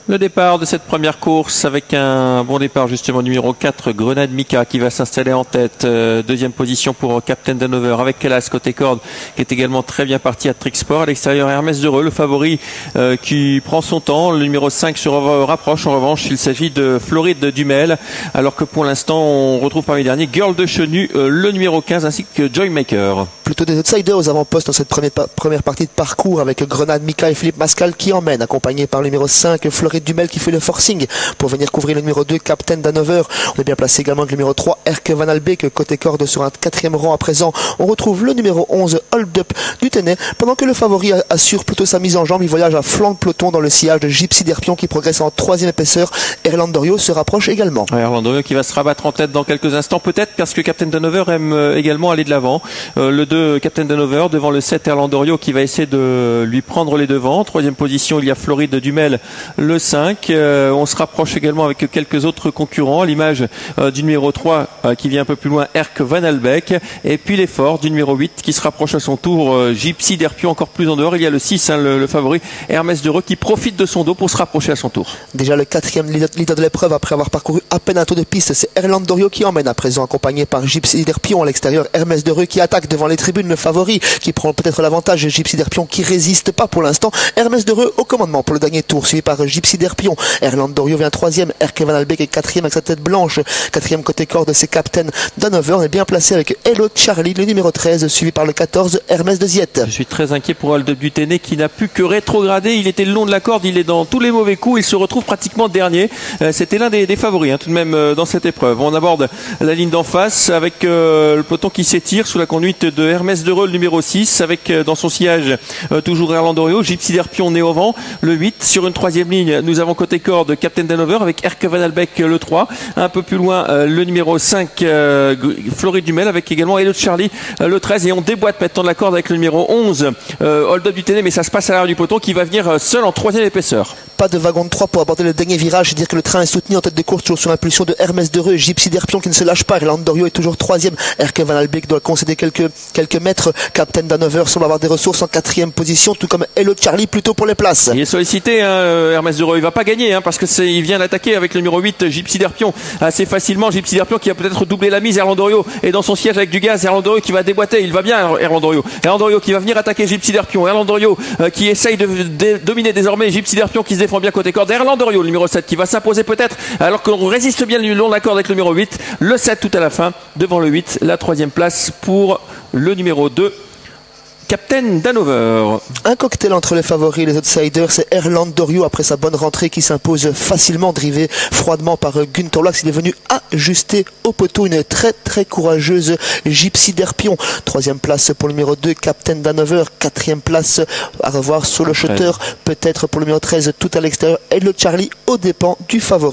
Le départ de cette première course avec un bon départ justement numéro 4, Grenade Mika qui va s'installer en tête. Deuxième position pour Captain Danover avec Kelas côté corde qui est également très bien parti à Tricksport. À l'extérieur Hermès d'Heureux, le favori qui prend son temps. Le numéro 5 se rapproche en revanche. Il s'agit de Floride Dumel alors que pour l'instant on retrouve parmi les derniers Girl de Chenu, le numéro 15 ainsi que Joymaker. Plutôt des outsiders aux avant-postes dans cette première partie de parcours avec Grenade Mika et Philippe Mascal qui emmènent accompagné par le numéro 5 Floride Dumel qui fait le forcing pour venir couvrir le numéro 2 Captain Danover. On est bien placé également avec le numéro 3 Erke Van Albeek côté corde sur un quatrième rang à présent. On retrouve le numéro 11 Hold Up du Ténet pendant que le favori assure plutôt sa mise en jambe. Il voyage à flanc de peloton dans le sillage de Gypsy d'Erpion qui progresse en troisième épaisseur. Erlandorio se rapproche également. Erlandorio qui va se rabattre en tête dans quelques instants peut-être parce que Captain Danover aime également aller de l'avant. Le 2 Captain Danover devant le 7 Erlandorio qui va essayer de lui prendre les devants. En troisième position il y a Floride Dumel le 5. On se rapproche également avec quelques autres concurrents à l'image du numéro 3 qui vient un peu plus loin Erke Van Albeek et puis l'effort du numéro 8 qui se rapproche à son tour Gypsy d'Erpion encore plus en dehors. Il y a le 6 le favori Hermès d'Heureux qui profite de son dos pour se rapprocher à son tour. Déjà le quatrième leader de l'épreuve après avoir parcouru à peine un tour de piste, c'est Erlandorio qui emmène à présent accompagné par Gypsy d'Erpion à l'extérieur. Hermès d'Heureux qui attaque devant les tribunes, le favori qui prend peut-être l'avantage. Gypsy d'Erpion qui résiste pas pour l'instant. Hermès d'Heureux au commandement pour le dernier tour suivi par Gypsy d'Erpion. Erlandorio vient troisième, Erke Van Albeek est quatrième avec sa tête blanche. Quatrième côté corde, c'est Captain Danover. On est bien placé avec Hello Charlie, le numéro 13, suivi par le 14, Hermès de Ziette. Je suis très inquiet pour Hold Up du Ténet qui n'a pu que rétrograder. Il était le long de la corde, il est dans tous les mauvais coups. Il se retrouve pratiquement dernier. C'était l'un des favoris tout de même dans cette épreuve. On aborde la ligne d'en face avec le peloton qui s'étire sous la conduite de Hermès d'Heureux, le numéro 6, avec dans son sillage toujours Erlandorio, Gypsy d'Erpion né au vent, le 8. Sur une troisième ligne, nous avons côté corde Captain Danover avec Erke Van Albeek le 3. Un peu plus loin, le numéro 5, Floride Dumel avec également Hello Charlie le 13. Et on déboîte maintenant de la corde avec le numéro 11, Hold Up du Ténet, mais ça se passe à l'arrière du peloton qui va venir seul en troisième épaisseur. Pas de wagon de 3 pour aborder le dernier virage, c'est dire que le train est soutenu en tête de course toujours sur l'impulsion de Hermès d'Heureux. Gypsy d'Erpion qui ne se lâche pas, Erlandorio est toujours troisième, Erke Van Albeek doit concéder quelques mètres. Captain Danover semble avoir des ressources en quatrième position, tout comme Hello Charlie plutôt pour les places. Il est sollicité Hermès d'Heureux, il va pas gagner parce que il vient d'attaquer avec le numéro 8 Gypsy d'Erpion assez facilement. Gypsy d'Erpion qui a peut-être doublé la mise. Erlandorio est dans son siège avec du gaz. Erlandorio qui va déboîter, il va bien Erlandorio qui va venir attaquer Gypsy d'Erpion. Erlandorio qui essaye de dominer désormais Gypsy d'Erpion qui se défend bien côté corde. Erlandorio le numéro 7 qui va s'imposer peut-être alors qu'on résiste bien le long de la corde avec le numéro 8. Le 7 tout à la fin devant le 8. La troisième place pour le numéro 2 Captain Danover. Un cocktail entre les favoris et les outsiders, c'est Erlandorio après sa bonne rentrée qui s'impose facilement, drivé froidement par Günther Lux. Il est venu ajuster au poteau une très courageuse Gypsy d'Erpion. Troisième place pour le numéro 2 Captain Danover. Quatrième place à revoir sur le shutter, peut-être pour le numéro 13 tout à l'extérieur. Et le Charlie aux dépens du favori